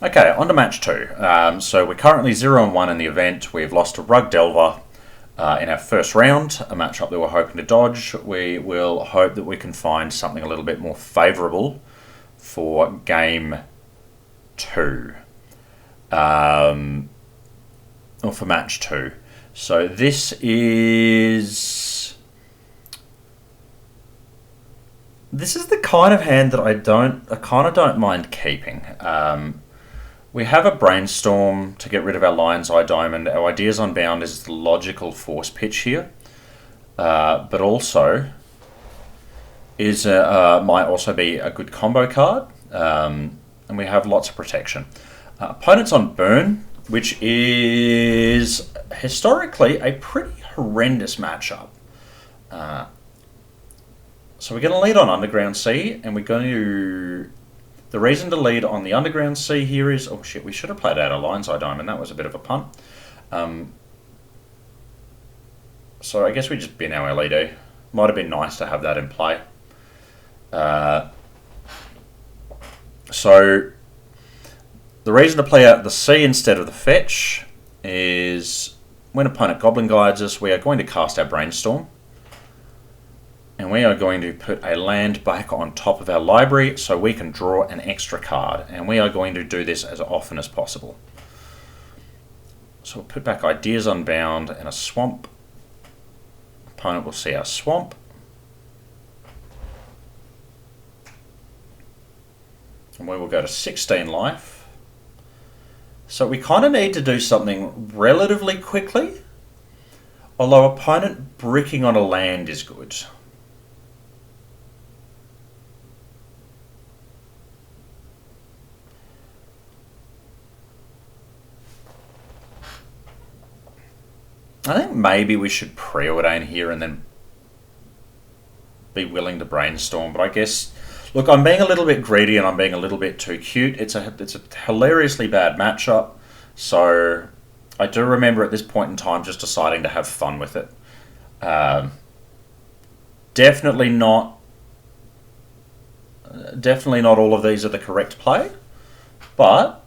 Okay, on to match two. So we're currently 0-1 in the event. We've lost to Rug Delver in our first round, a matchup that we're hoping to dodge. We will hope that we can find something a little bit more favourable for game two. Or for match two. So this is the kind of hand that I kind of don't mind keeping. We have a brainstorm to get rid of our Lion's Eye Diamond. Our Ideas Unbound is the logical force pitch here, but also might also be a good combo card, and we have lots of protection. Opponents on Burn, which is historically a pretty horrendous matchup. So we're going to lead on Underground Sea, and we're going to... The reason to lead on the Underground Sea here is... Oh shit, we should have played out a Lion's Eye Diamond. That was a bit of a punt. So I guess we just bin our LED. Might have been nice to have that in play. So the reason to play out the Sea instead of the Fetch is when opponent Goblin Guides us, we are going to cast our Brainstorm. And we are going to put a land back on top of our library so we can draw an extra card. And we are going to do this as often as possible. So we'll put back Ideas Unbound and a Swamp. Opponent will see our Swamp. And we will go to 16 life. So we kind of need to do something relatively quickly. Although opponent bricking on a land is good. I think maybe we should preordain here and then be willing to brainstorm. But I guess, look, I'm being a little bit greedy and I'm being a little bit too cute. It's a hilariously bad matchup. So I do remember at this point in time just deciding to have fun with it. Definitely not all of these are the correct play, but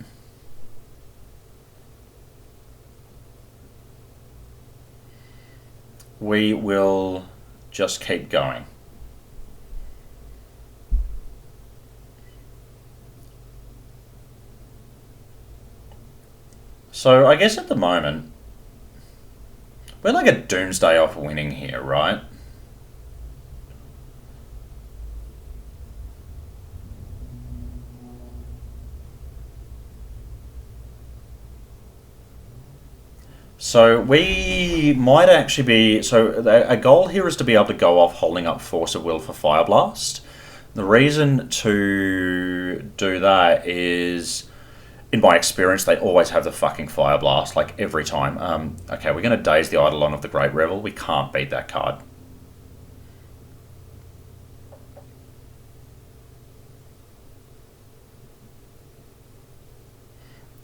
we will just keep going. So I guess at the moment, we're like a doomsday off winning here, right? So we might actually be... So a goal here is to be able to go off holding up Force of Will for Fire Blast. The reason to do that is, in my experience, they always have the fucking Fire Blast, like every time. Okay, we're going to Daze the Eidolon of the Great Revel. We can't beat that card.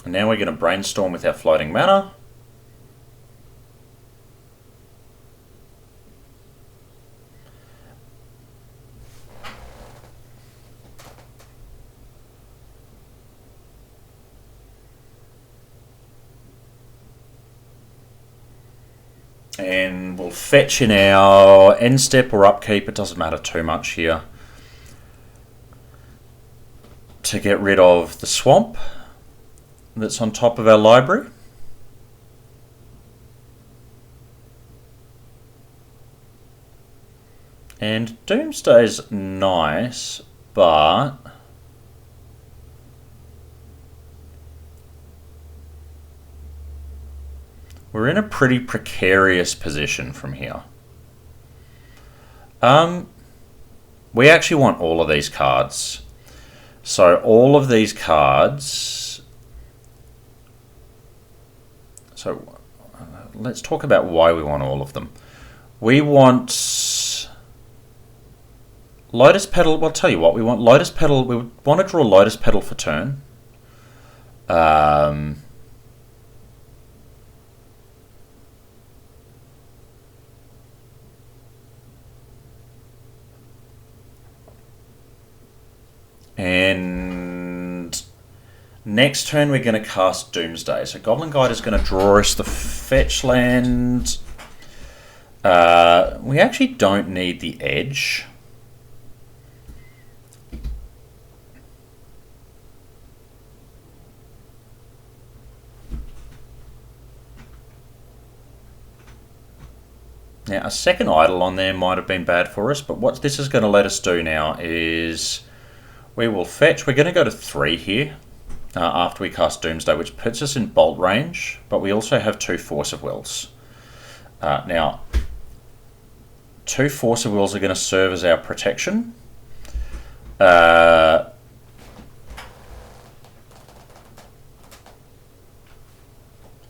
And now we're going to Brainstorm with our Floating Mana. And we'll fetch in our end step or upkeep, it doesn't matter too much here, to get rid of the swamp that's on top of our library. And Doomsday's nice, but we're in a pretty precarious position from here. We actually want all of these cards. So all of these cards... So let's talk about why we want all of them. We want Lotus Petal. Well, I'll tell you what, we want Lotus Petal. We want to draw Lotus Petal for turn. And Next turn, we're going to cast Doomsday. So Goblin Guide is going to draw us the fetch land. We actually don't need the edge. Now, a second idol on there might have been bad for us, but what this is going to let us do now is we will fetch. We're going to go to 3 here after we cast Doomsday, which puts us in bolt range, but we also have 2 Force of Wills. Now, 2 Force of Wills are going to serve as our protection.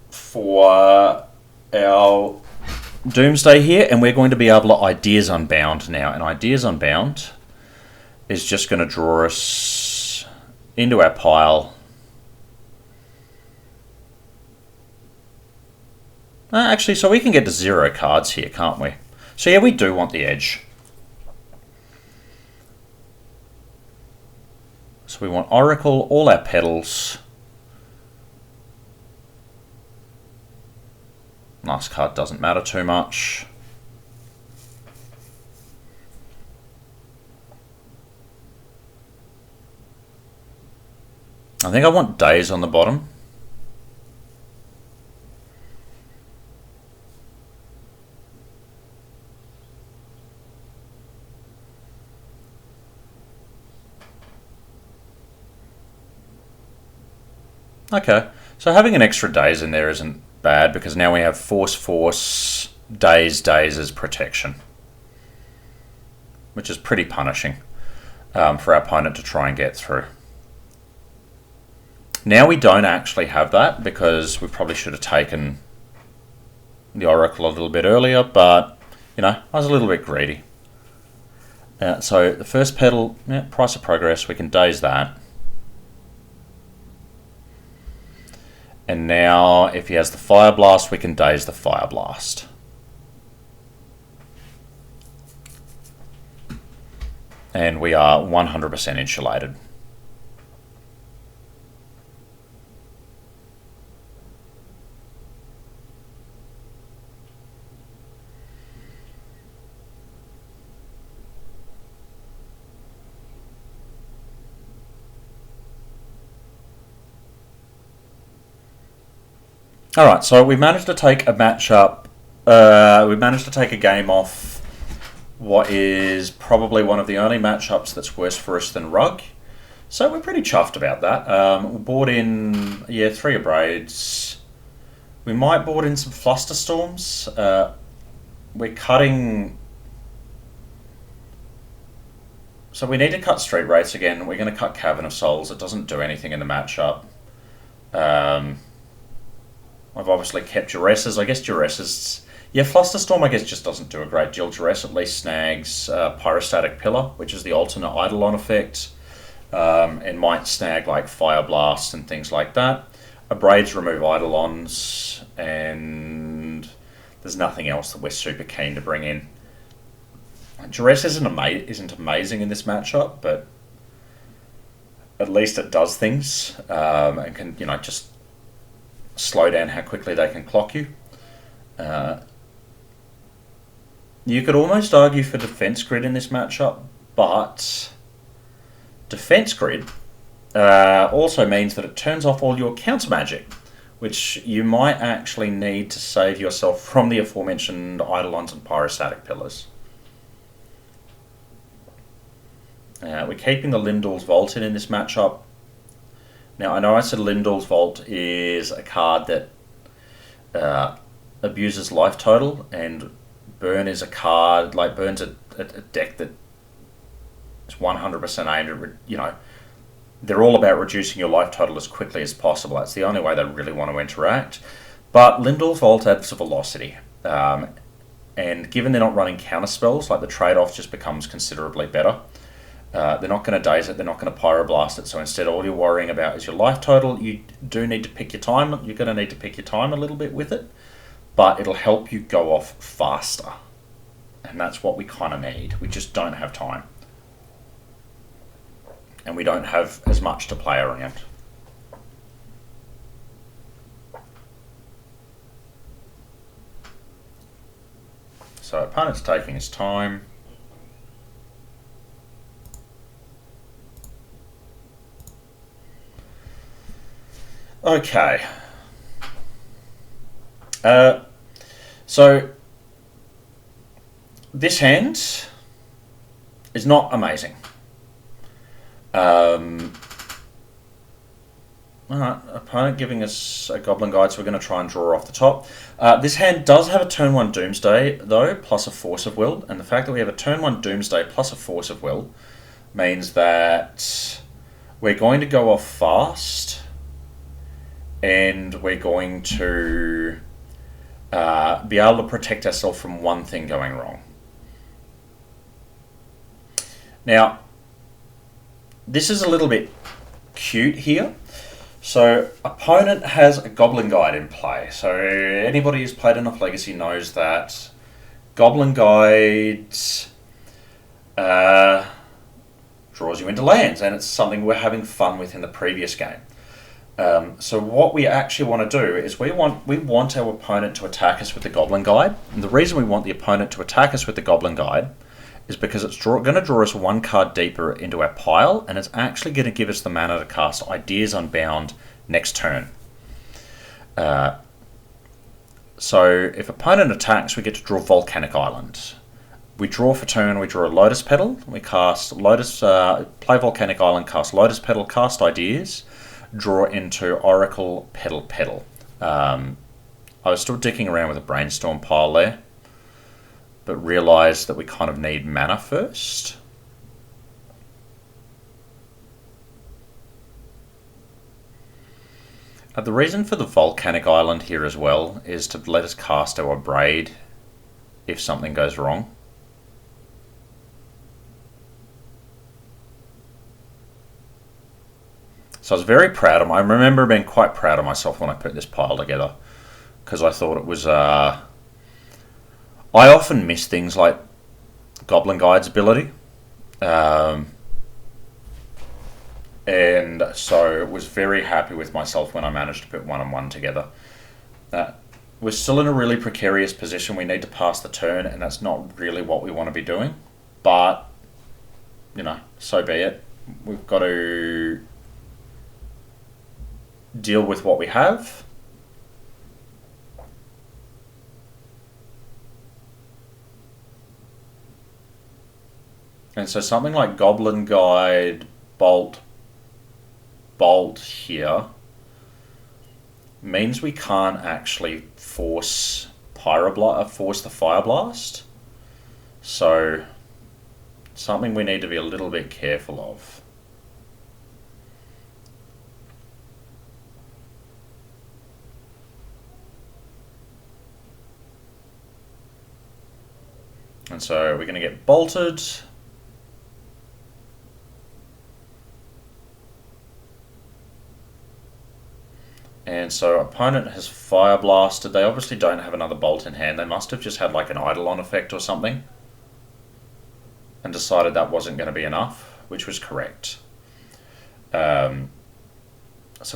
For our Doomsday here, and we're going to be able to Ideas Unbound now, and Ideas Unbound is just going to draw us into our pile. Actually, so we can get to 0 cards here, can't we? So yeah, we do want the edge. So we want Oracle, all our petals. Last card doesn't matter too much. I think I want Days on the bottom. Okay, so having an extra Days in there isn't bad, because now we have Force, Days as protection, which is pretty punishing for our opponent to try and get through. Now we don't actually have that, because we probably should have taken the Oracle a little bit earlier, but, you know, I was a little bit greedy. So the first petal, Price of Progress, we can Daze that. And now, if he has the Fire Blast, we can Daze the Fire Blast. And we are 100% insulated. Alright, so we managed to take a matchup, we managed to take a game off what is probably one of the only matchups that's worse for us than Rug. So we're pretty chuffed about that. We bought in, 3 Abrades. We might board in some Flusterstorms. We're cutting... So we need to cut Street Wraiths again. We're going to cut Cavern of Souls. It doesn't do anything in the matchup. I've obviously kept Duresses. I guess Duresses... Yeah, Flusterstorm, I guess, just doesn't do a great deal. Duress at least snags Pyrostatic Pillar, which is the alternate Eidolon effect, and might snag, like, Fire Blast and things like that. Abrades remove Eidolons, and there's nothing else that we're super keen to bring in. Duress isn't amazing in this matchup, but at least it does things, and can, just slow down how quickly they can clock you. You could almost argue for Defense Grid in this matchup, but Defense Grid also means that it turns off all your counter magic, which you might actually need to save yourself from the aforementioned Eidolons and Pyrostatic Pillars. We're keeping the Lindor's Vault in this matchup. Now, I know I said Lindor's Vault is a card that abuses life total, and Burn is a card, like Burn's a deck that is 100% aimed at, they're all about reducing your life total as quickly as possible. That's the only way they really want to interact. But Lindor's Vault adds velocity, and given they're not running counter spells, like the trade-off just becomes considerably better. They're not going to daze it, they're not going to pyroblast it, so instead all you're worrying about is your life total. You do need to pick your time, you're going to need to pick your time a little bit with it, but it'll help you go off faster. And that's what we kind of need. We just don't have time. And we don't have as much to play around. So opponent's taking his time. Okay. So this hand is not amazing. Alright, opponent giving us a Goblin Guide, so we're going to try and draw off the top. This hand does have a turn 1 Doomsday, though, plus a Force of Will, and the fact that we have a turn 1 Doomsday plus a Force of Will means that we're going to go off fast, and we're going to be able to protect ourselves from one thing going wrong. Now, this is a little bit cute here. So, opponent has a Goblin Guide in play. So, anybody who's played enough Legacy knows that Goblin Guides draws you into lands, and it's something we're having fun with in the previous game. So what we actually want to do is we want our opponent to attack us with the Goblin Guide. And the reason we want the opponent to attack us with the Goblin Guide is because it's going to draw us one card deeper into our pile, and it's actually going to give us the mana to cast Ideas Unbound next turn. So if opponent attacks, we get to draw Volcanic Island. We draw for turn, we draw a Lotus Petal, we cast Lotus, play Volcanic Island, cast Lotus Petal, cast Ideas, draw into Oracle Petal. I was still dicking around with a Brainstorm pile there, but realised that we kind of need mana first. The reason for the Volcanic Island here as well is to let us cast our Abrade if something goes wrong. So I was very proud of I remember being quite proud of myself when I put this pile together, because I thought it was I often miss things like Goblin Guide's ability, and so was very happy with myself when I managed to put 1 and 1 together. We're still in a really precarious position. We need to pass the turn, and that's not really what we want to be doing, but you know, so be it. We've got to deal with what we have. And so something like Goblin Guide, Bolt here means we can't actually force the Fire Blast. So something we need to be a little bit careful of. And so we're going to get bolted. And so opponent has Fire Blasted. They obviously don't have another bolt in hand. They must have just had like an Eidolon effect or something and decided that wasn't going to be enough, which was correct. So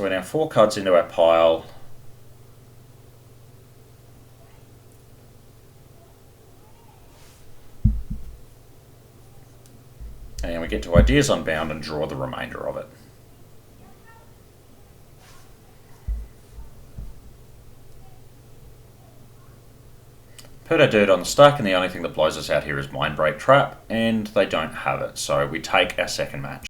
we're now 4 cards into our pile. And we get to Ideas Unbound and draw the remainder of it. Put our dirt on the stack, and the only thing that blows us out here is Mindbreak Trap, and they don't have it, so we take our second match.